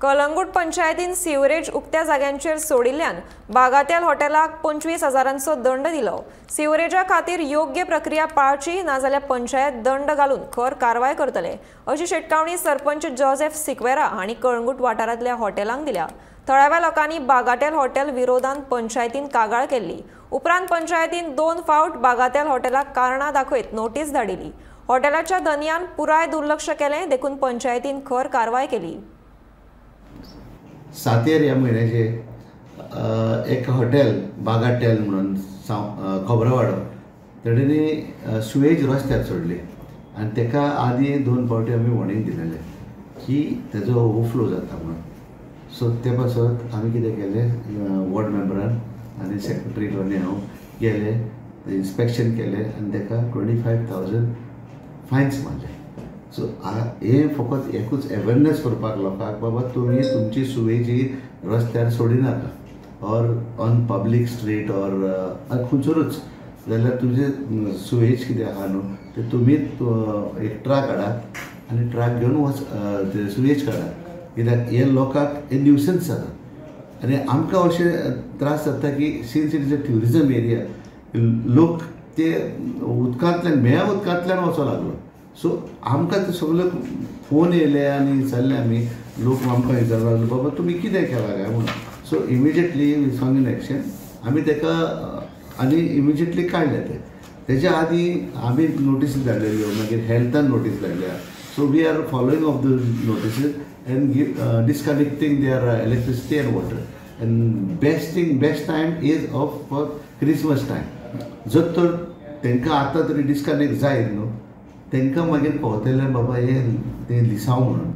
कलंगूट पंचायतीन सिवरेज उक्त्या जाग्यांचेर सोडिल्ल्यान बागातेल हॉटेलाक 25,000चो दंड दिलो। सिवरेजा खातीर योग्य प्रक्रिया पाळची नाजाल्यार पंचायत दंड घालून खर कारवाय करतले अशी शिटकावणी सरपंच जोसेफ सिक्वेरा हांणी कळंगूट वाठारांतल्या हॉटेलांक दिल्या। थळाव्या लोकांनी बागातेल हॉटेल विरोधांत पंचायतीन कागाळ केल्ली। उपरांत पंचायतीन 2 फावट बागातेल हॉटेलाक कारणां दाखयत नोटीस धाडिल्ली। हॉटेलाच्या धन्यान पुराय दुर्लक्ष केलें देखून पंचायतीन खर कारवाय केली। 7 ह्या म्हयन्याचे एक हॉटेल बागाटेल म्हणून खोबरावाडो तेणें सुवेज रस्त्यार सोडली आनी तेका आदी 2 फावटी आमी वॉर्निंग दिलेले की तेजो ओवरफ्लो जाता म्हणून। सो ते पासत आमी कितें केलें, वॉर्ड मेंबरान आनी सेक्रेटरी आनी हांव गेले, इन्स्पेक्शन केलें आनी तेका 25,000 फायन्स मारले। सो हे फकत एकूच अवेरनेस करपाक लोकांक, बाबा तुमी तुमची सुवेजी रस्त्यार सोडिनाका or on public street or खंयसरूच जाल्यार तुजे सुवेज कितें आहा न्हू ते तुमी एक ट्रक हाडात आनी ट्रक घेवन सुवेज काडात, कित्याक हे लोकांक हे न्यूसन्स जाता। आनी आमकां अशें त्रास जाता की since it is a tourism area, लोक ते उदकांतल्यान मेळ्या उदकांतल्यान वचो लागलो। सो आमकां ते सगळे फोन येयले आनी विचारले आमी, लोक आमकां विचारपाक लागले बाबा तुमी कितें केलां काय म्हणून। So immediately we song in action, आमी तेका आनी इमिजिएटली काडले ते। तेच्या आदी आमी नोटीस धाडलेल्यो, मागीर हेल्थान नोटीस धाडल्या। So we are following of the notices and disconnecting their electricity and water. And best time is off for Christmas time. जर तर तांकां आतां तरी डिस्कनेक्ट जायत न्हू, तांकां मागीर पावतलें बाबा हे दिसांव म्हणून।